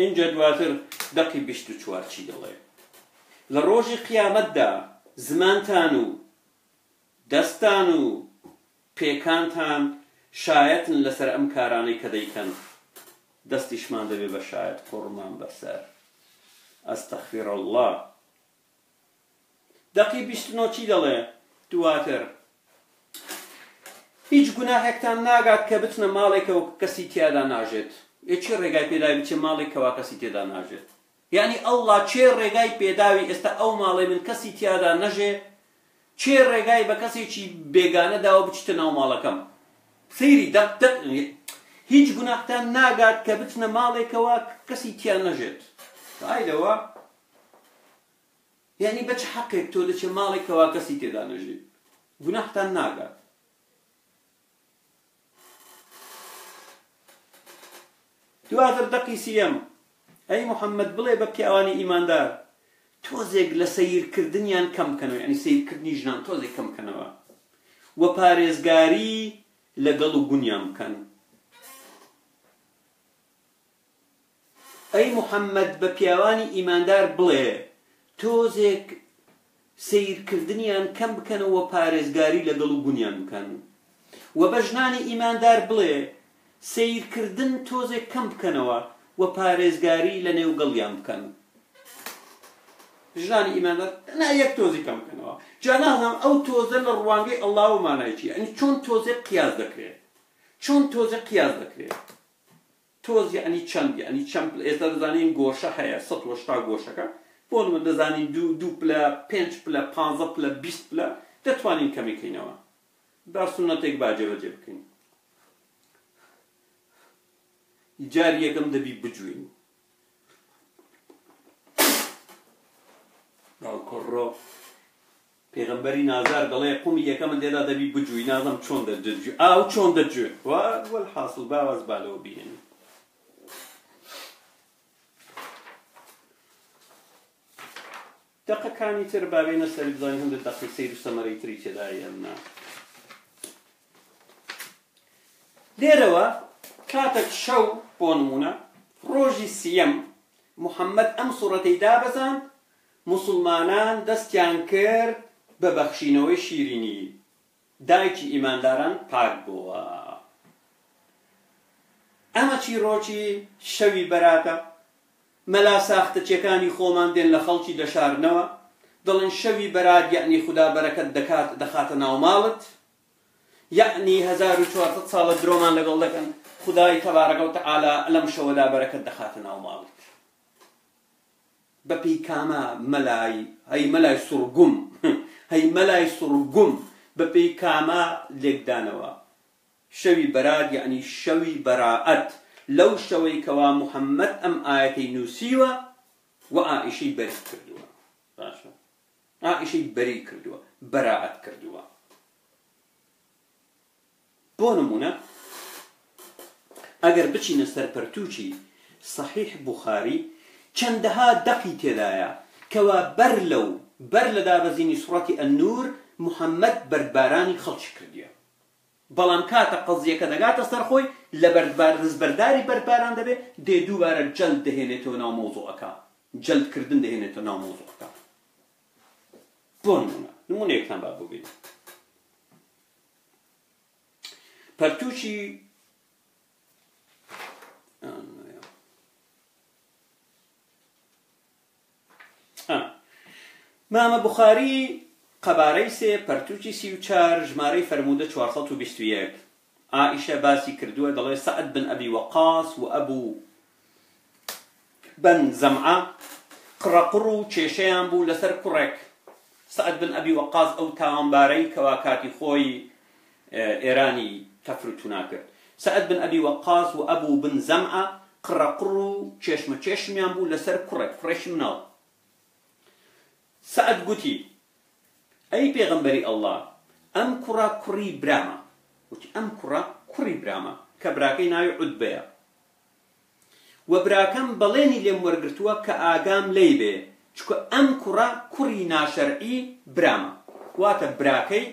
اینجا دواتر دەقی 24 چی دەڵێ لە ڕۆژی قیامەتدا زمانتان و دەستان و پێکانتان شایەتن لەسەر ئەم کارانەی کە دەیکەن دەستیشمان دەبێ بە شایەت کوڕمان بەسەر ئەستەغفیر الله. دەقی 29 چی دەڵێ دواتر هیچ گوناهێکتان ناگات کە بچنە ماڵێکەوە کەسی تیادا ناژێت. چێ ڕێگای پێداوی بچێ ماڵێکەوە کەسی تێدا ناژێت یعنی ئەڵڵا چێ ڕێگای پێداوی ئێستا ئەو ماڵێ من کەسی تیادا نەژێ چێ ڕێگای بە کەسێکی بێگانە داوە بچتە ناو ماڵەکەم سەیری دەق هیچ گوناهتان ناگات کە بچنە ماڵێکەوە کەسی تیا نەژێت. ئایدەوە یعنی بە چ حەقێک تۆ دەچێ ماڵێکەوە کەسی تێدا نەژێت گوناهتان ناگات. دواتر دەقی سیەم ئەی محەممەد بڵێ بە پیاوانی ئیماندار تۆزێک لە سەیرکردنیان کەم بکەنەوە یعنی سەیرکردنی ژنان تۆزێک کەم بکەنەوە وە پارێزگاری لەگەڵ و گونیان بکەن. ئەی محەممەد بە پیاوانی ئیماندار بڵێ تۆزێک سەیرکردنیان کەم بکەنەوە پارێزگاری لەگەڵ و گونیان بکەن وە بە ژنانی ئیماندار بڵێ سیرکردن تۆزێک کەم بکەنەوە و پارێزگاری لە نێو گەڵیان بکەن. ژنانی ئیماندار نا یەک تۆزی کەم بکەنەوە جا نازانم ئەو تۆزە لە ڕوانگەی ئەڵڵاو مانای چییە ئەنی چۆن تۆزێک قیاس دەکرێت چۆن تۆزێک قیاس دەکرێت تۆز یعنی چەند یعنی چەند ئێستا دەزانین گۆشە هەیە 180 گۆشەکە بۆ من دەزانین دوو پلە 5 پلە 15 پلە 20 پلە دەتوانین کەمیکەینەوە با سونەتێک باجێبەجێ بکەین. جار یەکەم دەبی بجوین کوڕۆ پێغەمبەری نازار دەڵێ قومی یەکەمە دێدا دەبی بجووی نازەم چۆن دەجوێ ئاو چۆن دەجوێ وەڵحاصل باوەز بالەوە بینێن. دەقەکانی تر بابێنە سەری بزانین هەندێک دەقی سەیر و سەمەرەی تری تێدایە یان نا. لێرەوە کاتێک شەو بۆ نمونە ڕۆژی سیەم محەممەد ئەم سوڕەتەی دابەزاند موسڵمانان دەستیان کرد بە بەخشینەوەی شیرینی دایکی ئیمانداران پاک بووە. ئەمە چی ڕۆژی شەوی بەراتە مەلا ساختەچیەکانی خۆمان دێن لە خەڵکی دەشارنەوە دەڵێن شەوی بەرات یعنی خوددا بەرەکەت دەخاتە ناو ماڵت یعنی 1400 ساڵە درۆمان لەگەڵ دەکەن خدای تەبارەکە و تەعالا لەم شەوەدا بەرەکەت دەخاتە ناو ماڵت. بەپێی کامە مەلای هەی مەلای سوڕگوم هەی مەلای سوڕگوم بەپێی کامە لێکدانەوە شەوی بەرات یعنی شەوی بەراعەت لەو شەوەی کەوا محەممەد ئەم ئاەتەی نووسیوە و ئائیشەی بەری کردووە باشە ئائیشەی بەری کردووە بەراعەت کردووە بۆ نمونە ئەگەر بچینە سەر پەرتووچی صحیح بوخاری چەندەها دەقی تێدایە کەوا بەر لە دابەزینی سوڕەتی ئەننور محەممەد بەربارانی خەڵکی کردیە بەڵام کاتە قەزیەکە دەگاتە سەرخۆی لە ڕزبەرداری بەرباران دەبێت دێ دووبارە جەلد دەهێنێتەوە ناو مۆزوعەکە جەلدکردن دەهێنێتەوە ناو مۆزوعەکە بۆ نمونەیەکتان با ببینید پەرتووچی مامە بوخاری قەبارەی سێ پەرتووچی 34 ژمارەی فەرموودە 421 عائیشە باسی کردووە دەڵێ سەعد بن ئەبی وەقاس و ئەبوو بن زەمعە قڕەقڕ و کێشەیان بوو لەسەر کوڕێک سەعد بن ئەبی وەقاس ئەو تاوانبارەی کەوا کاتی خۆی ئێرانی تەفروتونا کرد سەعد بن ئەبی وەقاس و ئەبوو بن زەمعە قڕەقڕ و چێشمە چێشمیان بوو لەسەر کوڕێکی مناڵ سەعد گوتی ئەی پێغەمبەری ئەڵڵا ئەم کوڕە کوڕی برامە وتی ئەم کوڕە کوڕی برامە کە براکەی ناوی عوتبەیە و براکەم بەڵێنی لێم وەرگرتووە کە ئاگام لێی بێ چکە ئەم کوڕە کوڕی ناشەرعی برامە واتە براکەی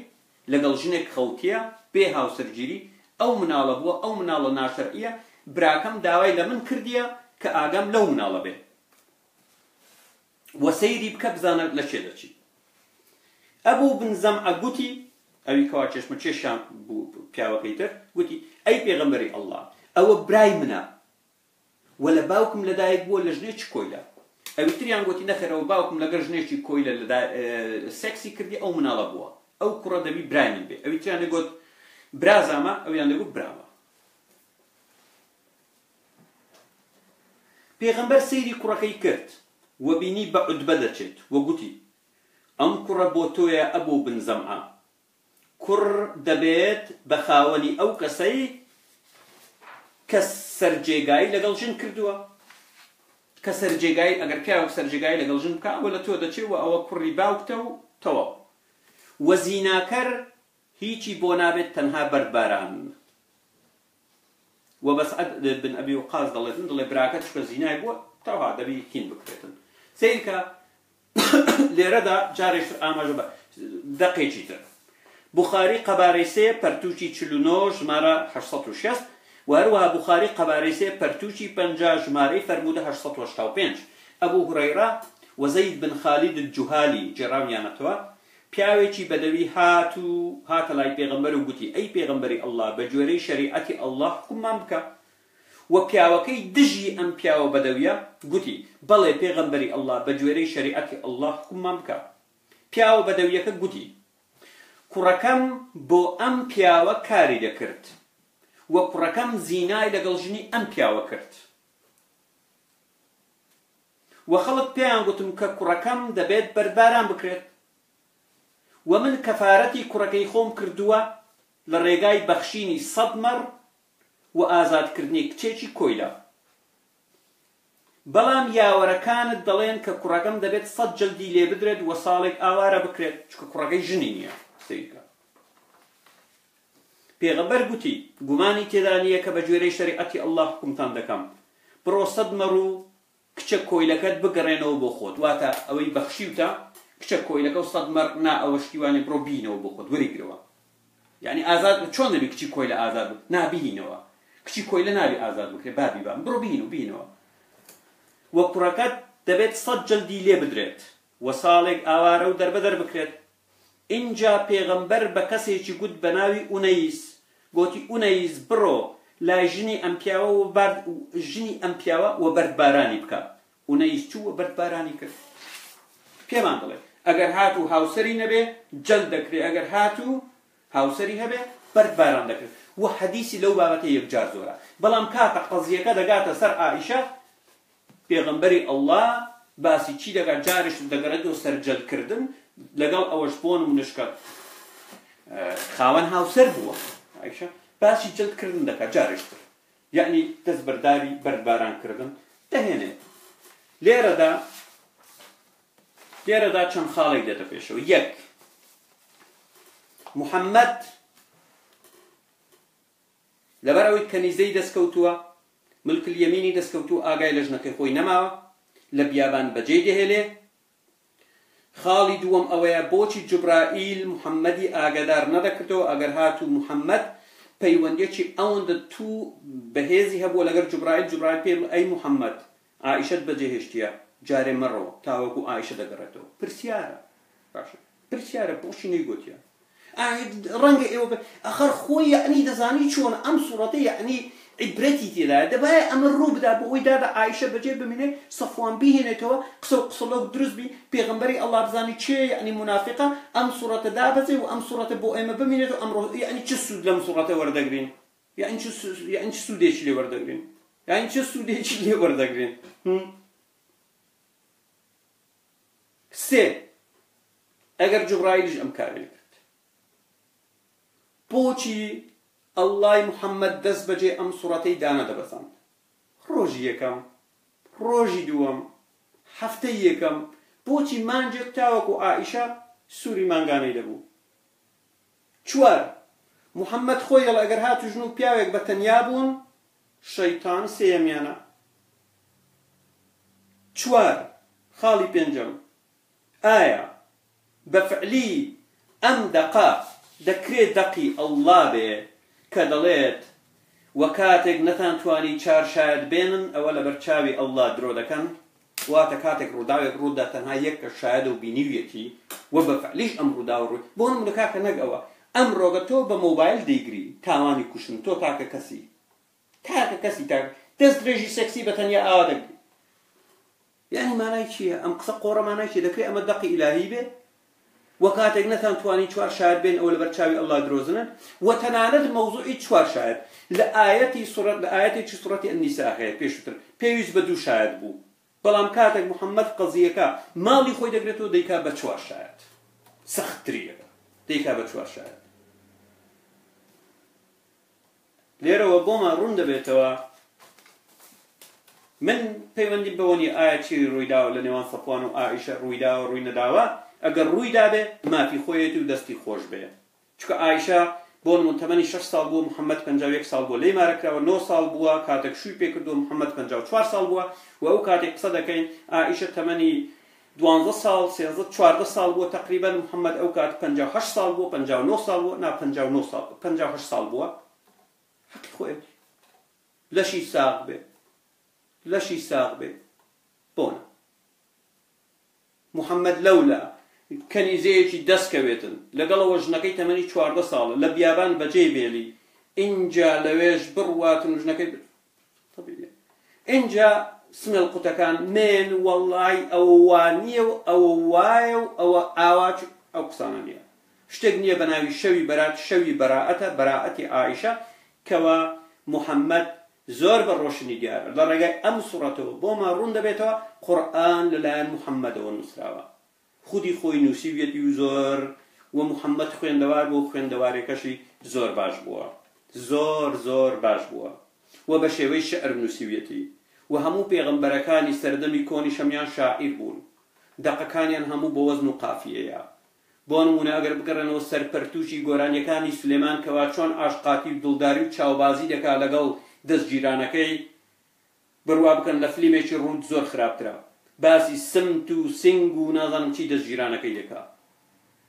لەگەڵ ژنێک خەوتیە بێ هاوسەرگیری ئەو مناڵە بووە ئەو مناڵە ناشەرعیە براکەم داوای لە من کردیە کە ئاگام لەو مناڵە بێ وە سەیری بکە بزانە لە چێ دەچی ئەبوو بن زەمعە گوتی ئەوی کەوا چێشمە چێشیان بوو پیاوەکەی تر گوتی ئەی پێغەمبەری ئەڵڵا ئەوە برای منە و لە باوکم لەدایک بووە لە ژنێکی کۆیلە ئەوی تریان گوتی نەخێرەوە باوکم لەگەر ژنێکی کۆیلە سێکسی کردی ئەو مناڵە بووە ئەو کوڕە دەبی برای من بێ ئەوی تریان دەگوت برازامە ئەویان دەگوت براوە پێغەمبەر سەیری کوڕەکەی کرد و بینی بە عوتبە دەچێت و گوتی ئەم کوڕە بۆ تۆیە ئەبوو بن زەمعە کوڕ دەبێت بە خاوەنی ئەو کەسەی کە سەرجێگایی لەگەڵ ژن کردووە کە سەرجێگایی ئەگەر پیاوەک سەرجێگایی لەگەڵ ژن بکە ئەوە لە تۆ دەچێت و ئەوە کوڕی باوکتە و تەواو و زیناکەر هیچی بۆ نابێت تەنها بەرباران و بە سەعد بن ئەبی وەقاس دەڵێتن دڵێ براکەت چکە زینای بووە تەوا دەبی کین بکرێتن سیرکە لێرەدا جارێک ئاماژە بە دەقێکی تر بوخاری قەبارەی سێ پەرتووچی 49 ژمارە 860 و هەروەها بوخاری قەبارەی سێ پەرتووچی 50 ژمارەی فەرموودە 885 ئەبوو هورەیرە و زەید بن خالید الجوهالی جێڕاویانەتەوە پیاوێکی بەدەوی هاتە لای پێغەمبەر و گوتی ئەی پێغەمبەری ئەڵڵا بە گوێرەی شەریعەتی ئەڵڵا حکوممان بکە و پیاوەکەی دژی ئەم پیاوە بەدەویە گوتی بەڵێ پێغەمبەری ئەڵڵا بە گوێرەی شەریعەتی ئەڵڵا حکوممان بکە پیاوە بەدەویەکە گوتی کوڕەکەم بۆ ئەم پیاوە کاری دەکرد و کوڕەکەم زینای لەگەڵ ژنی ئەم پیاوە کرد و خەڵک پێیان گوتم کە کوڕەکەم دەبێت بەرباران بکرێت و من کەفارەتی کوڕەکەی خۆم کردووە لە ڕێگای بەخشینی 100 مەڕ و ئازادکردنی کچێکی کۆیلە بەڵام یاوەرەکانت دەڵێن کە کوڕەکەم دەبێت 100 جەلدی لێ بدرێت و ساڵێک ئاوارە بکرێت چکە کوڕەکەی ژنی نییە سیرکە پێغەمبەر گوتی گومانی تێدا نییە کە بە گوێرەی شەریعەتی ئەڵڵا حکومتان دەکەم بڕۆ 100 مەڕ و کچە کۆیلەکەت بگەڕێنەوە بۆ خۆت واتە ئەوەی بەخشیوتە کچە کۆیلەکە و 100 مەڕ نا ئەوە شتیوانی بڕۆ بینەوە بۆ خۆت وەریگرەوە یعنی ئازاد چۆن دەبی کچی کۆیلە ئازاد بکە نابینەوە کچی کۆیلە نابی ئازاد بکرێت بابی بام بڕۆ بینەوە و کوڕەکەت دەبێت 100 جەلدی لێ بدرێت و ساڵێک ئاوارە و دەربەدەر بکرێت اینجا پێغەمبەر بە کەسێکی گوت بە ناوی ئونەیس گوتی ئونەیس بڕۆ لای ژنی ئەم پیاوە و ژنی ئەم پیاوە و بەردبارانی بکە ئونەیس چوو و بەردبارانی کرد پێمان دەڵێ ئەگەر هاتوو هاوسەری نەبێ جەلد دەکرێت ئەگەر هاتوو هاوسەری هەبێ بەردباران دەکرێت و حەدیسی لەو بابەتە یەکجار زۆرە بەڵام کاتە قەزیەکە دەگاتە سەر عائیشە پێغەمبەری ئەڵڵا باسی چی دەکات جارش دەگەڕێتەوە سەرجەلکردن لەگەڵ ئەوەش بۆ نمونەشکات خاوەن هاوسەر بووە عایشە باسی جەلکردن دەکات جارشتر یعنی دەست بەرداری بەردبارانکردن دەهێنێت لێرەدا چەند خاڵێک دێتە پێشەوە یەک محەممەد لەبەر ئەوەی کەنیزەی دەستکەوتووە ملکل یەمینی دەستکەوتووە ئاگای لە ژنەکەی خۆی نەماوە لە بیابان بەجێ دەهێلێ خاڵی دووەم ئەوەیە بۆچی جوبرائیل محەممەدی ئاگادار نەدەکردەوە ئەگەر هاتوو محەممەد پەیوەندێکی ئەوەندە تو بەهێزی هەبووە لەگەر جوبرائیل پێ ئەی محەممەد عائیشەت بەجێهێشتیە جارێ مەڕەوە تاوەکو عائیشە دەگەڕێتەوە پرسیارە باشە پرسیارە بۆچی نەیگوتیە ڕەنگە ئێوە ئەخەر خۆی یعنی دەزانی چۆن ئەم سوڕەتە یعنی عیبرەتی تێدایە دەبایە ئەمە ڕوو بدا بۆ ئەوەی دادا عایشە بەجێ بمێنێ سەفوان بیهێنێتەوە قسە و قسەڵەو دروست بی پێغەمبەری ئەڵڵا بزانی چێ یعنی منافقە ئەم سوڕەتە دابەزێ و ئەم سوڕەتە بۆ ئێمە بمێنێت و ئەمڕۆ یعنی چ سوود لەم سوڕەتە وەردەگرین یعنی چ سوودێکی لێ وەردەگرین یعنی چ سوودێکی لێ وەردەگرین سێ ئەگەر جوبرائیلش ئەم کارێ کرد بۆچی ئەڵڵای محەممەد دەست بەجێ ئەم سوڕەتەی دانەدەبەساند ڕۆژی یەکەم ڕۆژی دووەم هەفتەی یەکەم بۆچی مانجێک تاوەکو عائیشە سووری مانگانەی دەبوو چوار محەممەد خۆی ئەگەر هاتو ژن و پیاوێک بە تەنیا بوون شەیتان سێیەمیانە چوار خاڵی پێنجەم ئایا بەفعلی ئەم دەقا دەکرێت دەقی ئەڵڵا بێ کە دەڵێت وە کاتێک نەتانتوانی چار شاید بێنن ئەوە لە بەرچاوی ئەڵڵا درۆ دەکەن واتە کاتێک ڕووداوێک ڕوودا تەنها یەک کە شایدە و بینیویەتی وە بەفعلیش ئەم ڕوودا و ڕووی بۆ نمونە کاکە نەک ئەوە ئەم ڕۆگە تۆ بە مۆبایل دەیگری تاوانی کوشتن تۆ تاکە کەسی تاکە دەست درێژی سەکسی بە تەنیا ئاوا دەگری یعنی مانای چییە ئەم قسە قۆڕە مانای چیە دەکرێت ئەمە دەقی ئیلاهی بێ وە کاتێک نەتانتوانی چوار شاید بێن ئەوە لە بەرچاوی ئەڵڵا درۆزنن و تەنانەت مەوزوعی چوار شاید لە ئایەتێکی سوڕەتی ئەنیسا هەیە پێشووتر پێویست بە دوو شاید بوو بەڵام کاتێک محەممەد قەزیەکە ماڵی خۆی دەگرێتەوە دەیکا بە چوار شاید سەختتریەکە دەیکا بە چوار شاید لێرەوە بۆمان ڕوون دەبێتەوە من پەیوەندیم بەوەنی ئایا چی ڕوویداوە لە نێوان سەفوان و عائیشە ڕوویداوە ڕووی نەداوە ئەگەر ڕووی دابێ مافی خۆیەتی و دەستی خۆش بێ چکە عائیشە بۆ تەمەنی 6 ساڵ بووە محەممەد 51 ساڵ بووە لێی مارەکراوە 9 ساڵ بووە کاتێک شووی پێکردووە محەممەد 54 ساڵ بووە و ئەو کاتێک قسە دەکەین عائیشە تەمەنی 12 ساڵ 14 ساڵ بووە تقریبا محەممەد ئەو کات 58 ساڵ بووە 59 ساڵ بووە نا 59 ساڵ 58 ساڵ بووە حەقی خۆیەتی لەشی ساغ بێ بۆنە محەممەد لەولا کەنیزەیەکی دەستکەوێتن لەگەڵەوە ژنەکەی تەمەنی 14 ساڵە لە بیابان بەجێ بێلی اینجا لەوێش بڕواتن ژنەکەی اینجا سمێڵ قوتەکان من وەڵڵای ئەوە وانییە و ئەوە وایە و ئەوە ئاواچ ئەو قسانە نییە شتێک نییە بە ناوی شەوی بەراعەتە بەراعەتی عائیشە کەوە محەممەد زۆر بە ڕۆشنی دیارە لە ڕێگای ئەم سوڕەتەوە بۆمان ڕوون دەبێتەوە قورئان لەلایەن محەممەدەوە نووسراوە خودی خۆی نووسیویەتی و زۆر و محەممەد خوێندەوار بۆ خوێندەوارێکەشی زۆر باش بووە زۆر باش بووە و بە شێوەی شعر نووسیویەتی و هەموو پێغەمبەرەکانی سەردەمی کۆنی شەمیان شاعیر بوون دەقەکانیان هەموو بە وەزن و قافیەیە بۆ نمونە ئەگەر بگەڕێنەوە سەرپەرتوشی گۆرانیەکانی سولێمان کەوا چۆن ئاشقاتی و دڵداری و چاوبازی دەکا لەگەڵ دەستگیرانەکەی بڕوا بکەن لە فلیمێکی ڕوود زۆر خراپترا باسی سمت و سنگ و نازانم چی دەستگیرانەکەی دەکا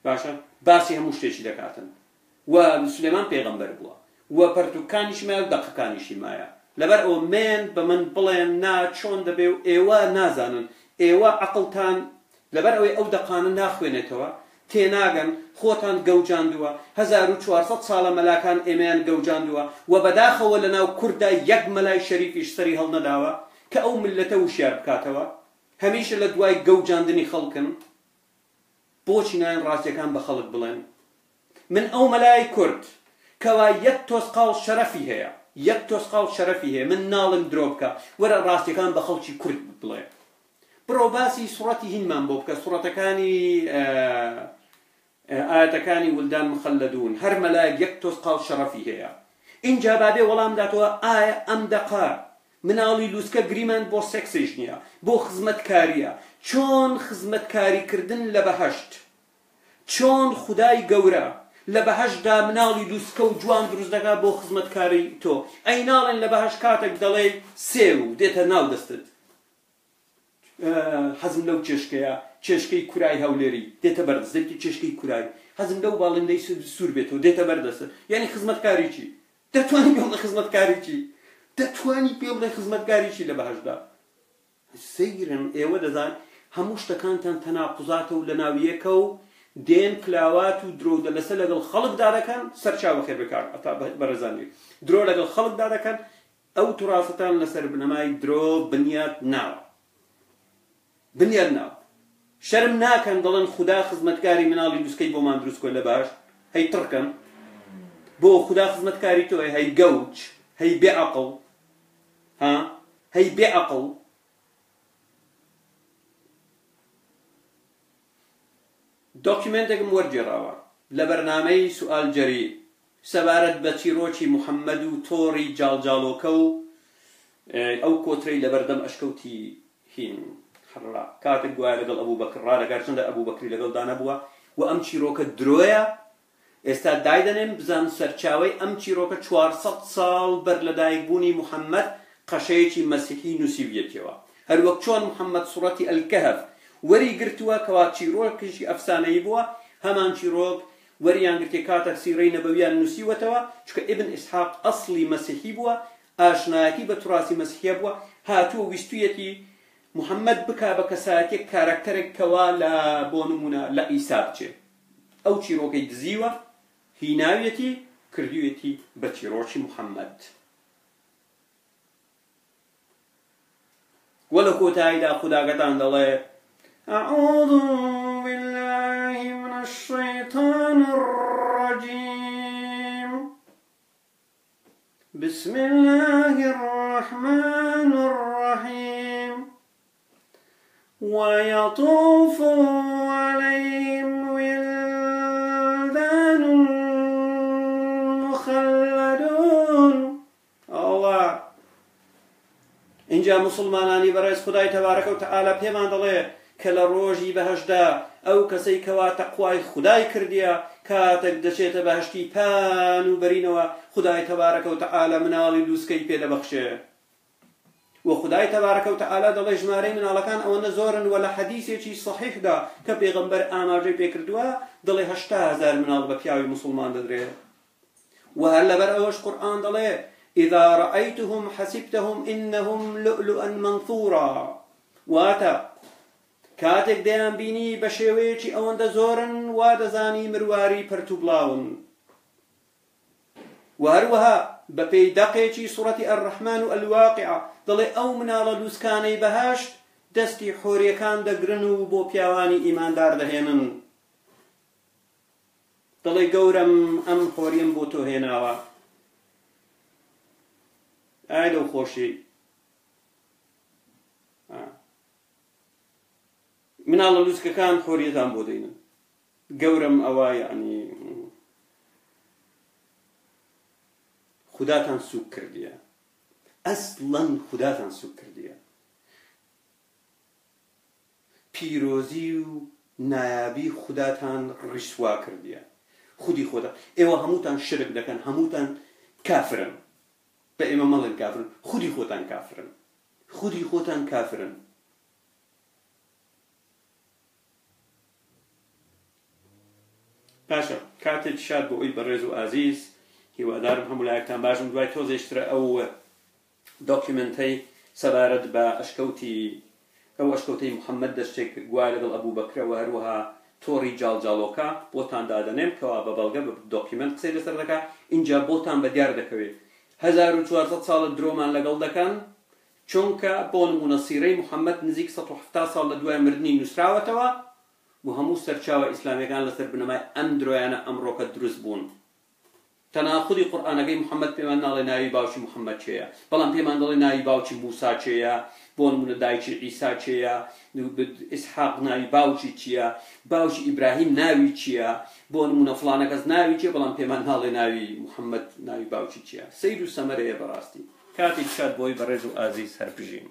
باشە باسی هەموو شتێکی دەکاتن و سولێمان پێغەمبەر بووە و پەرتوکانیش مایە و دەقەکانیشی مایە لەبەر ئەوە من بە من بڵێن نا چۆن دەبێ و ئێوە نازانن ئێوە عەقڵتان لەبەر ئەوەی ئەو دەقانە ناخوێنێتەوە تێناگەن خۆتان گەوجاندووە 1400 ساڵە مەلاکان ئێمەیان گەوجاندووە و بەداخەوە لەناو کووردا یەک مەلای شەریفیش سەری هەڵنەداوە کە ئەو ملەتە وشیار بکاتەوە هەمیشە لە دوای گەوجاندنی خەڵکن بۆچی نایەن ڕاستیەکان بە خەڵک بڵێن من ئەو مەلای کورد کەوا یەک تۆسقاڵ شەرەفی هەیە من ناڵم درۆ بکە وەرە ڕاستیەکان بە خەڵکی کورد بڵێ بڕۆ باسی سوڕەتی هینمان بۆ بکە سوڕەتەکانی ئاەتەکانی ولدان مخەلەدون هەر مەلایەک یەک تۆز قاڵ شەڕەفی هەیە اینجا بابێ وەڵام داتەوە ئایا ئەم دەقا مناڵی لووسکە گریمان بۆ سێکسیش نییە بۆ خزمەتکاریە چۆن خزمەتکاریکردن لە بەهەشت چۆن خودای گەورە لە بەهەشتدا مناڵی لووسکە و جوان دروست دەکات بۆ خزمەتکاری تۆ ئەی ناڵێن لە بەهەشت کاتێک دەڵێ سێ و دێتە ناو دەستت حەزم لەو چێشکەیە چێشکەی کورای هەولێری دێتە بەردەست دێتی چێشکەی کورای حەزم لەو باڵندەی سوور بێتەوە دێتە بەردەست یعنی خزمەتکاری چی دەتوانی پێ بڵێ خزمەتکاری چی دەتوانی پێ بڵێ خزمەتکاری چی لە بەهەشتدا سەیرن ئێوە دەزان هەموو شتەکانتان تەناقوزاتە و لە ناویەکە و دێن کلاوات و درۆ لەسەر لەگەڵ خەڵکدا دەکەن سەرچاوە خێر بکار ئەتا بەڕێزانی درۆ لەگەڵ خەڵکدا دەکەن ئەو توراستان لەسەر بنەمای درۆ بنیاد ناوە بنیاد ناوە شەرم ناکەن دەڵێن خوددا خزمەتکاری مناڵی دووسکەی بۆمان دروست کۆ لە باش هەی تڕکەن بۆ خوددا خزمەتکاری تۆ هەی گەوچ هەی بێعەقڵ ها هەی بێعەقڵ دۆکیومنتێکم وەرگێڕاوە لە بەرنامەی سوئالجەری سەبارەت بە چیرۆکی محەممەد و تۆڕی جاڵجاڵۆکە و ئەو کۆترەی لە بەردەم ئەشکەوتی هین حڕا کاتێک گوایە لەگەڵ ئەبوو بەکر ڕادەگات چۆندا ئەبوو بەکری لەگەڵدا نەبووە و ئەم چیرۆکە درۆیە ئێستا دایدەنێن بزان سەرچاوەی ئەم چیرۆکە 400 ساڵ بەر لە دایکبوونی محەممەد قەشەیەکی مەسیحی نووسیبیەتەوە هەروەک چۆن محەممەد سوڕەتی ئەلکەهف وەری گرتووە کەوا چیرۆکشی ئەفسانەیی بووە هەمان چیرۆک وەریان گرتێ کاتە سیرەی نەبەویان نووسیوەتەوە چکە ئیبن ئیسحاق ئەسڵی مەسیحی بووە ئاشنایەتی بە توراسی مەسیحیە بووە هاتووە ویستویەتی محەممەد بکا بە کەسایەتێک کارەکتەرێک کەوا لە بۆ نمونە لە ئیسا بچێ ئەو چیرۆکەی دزیوە هیناویەتی کردوویەتی بە چیرۆکی محەممەد وە لە کۆتاییدا خوداگەتان دەڵێ أعوذ بالله من الشيطان الرجيم بسم الله الرحمن الرحيم ويطوف عليهم ولدان مخلدون الله اینجا مسلمانانی بەڕێز خودای تەبارەکە و تەعالە پێمان دەڵێ کە لە ڕۆژی بەهەشدا ئەو کەسەی کەوا تەقوای خودای کردیە کاتێک دەچێتە بەهەشتی پان و بەرینەوە خودای تەبارەکە و تەعالە مناڵی لووسکەی پێدەبەخشێ و خودای تەبارەکە و تەعالە دەڵێ ژمارەی مناڵەکان ئەوەندە زۆرن و لە حەدیثێکی صەحیحدا کە پێغەمبەر ئاماژەی پێکردووە دەڵێ 80000 مناڵ بە پیاوی مسلمان دەدرێت و هەر لەبەر ئەوەش قورئان دەڵێ إذا رأيتهم حسبتهم إنهم لؤلؤا منثورا واتە کاتێک دەیان بینی بە شێوەیەکی ئەوەندە زۆرن وا دەزانی مرواری پەرت و بڵاون و هەروەها بە پێی دەقێکی سوڕەتی ئەرڕەحمان و ئەلواقیعە دەڵێ ئەو مناڵە لووسکانەی بەهەشت دەستی حۆریەکان دەگرن و بۆ پیاوانی ئیماندار دەهێنن دەڵێ گەورەم ئەم حۆریم بۆ تۆ هێناوە ئای لەو خۆشی مناڵە لووسکەکان حۆریەتان بۆ دەینن گەورەم ئەوە یعنی خوداتان سوک کردیە ئەسڵەن خوداتان سوک کردیە پیرۆزی و نایابی خوداتان ڕیسوا کردیە خودی خۆدا ئێوە هەمووتان شرک دەکەن هەمووتان کافرن بە ئێمە مەڵێن کافرن خودی خۆتان کافرن خودی خۆتان کافرن باشە کاتێک شاد بۆ ئەوی بەڕێز و ئازیز هیوادارم هەموو لایەکتان باشم دوای تۆزێشترە ئەو دۆکیومنتەی سەبارەت بە ئەشکەوتەی محەممەد دەشتێک گوای لەگەڵ ئەبوو بەکرەوە هەروەها تۆڕی جاڵجاڵۆکە بۆتان دادەنێم کەوا بە بەڵگە بە دۆکیومنت قسەی لەسەر دەکات اینجا بۆتان بە دیار دەکەوێت 1400 ساڵە درۆمان لەگەڵ دەکەن چونکە بۆ نمونە سیرەی محەممەد نزیک 170 ساڵ لە دوای مردنی نووسراوەتەوە بۆ هەموو سەرچاوە ئیسلامیەکان لەسەر بنەمای ئەم درۆیانە ئەمڕۆکە دروست بوون تەناقودی قورئانەکەی محەممەد پێمان ناڵێ ناوی باوکی محەممەد چێە بەڵام پێمان دەڵێ ناوی باوکی موسا چێە بۆ نمونە دایکی عیسا چێە ئیسحاق ناوی باوکی چییە باوکی ئیبراهیم ناوی چییە بۆ نمونە فڵانە کەس ناوی چیە بەڵام پێمان ناڵێ ناوی محەممەد ناوی باوکی چییە سەیر و سەمەرەیە بەڕاستی کاتی شاد بۆی بەڕێز و ئازیز هەربژین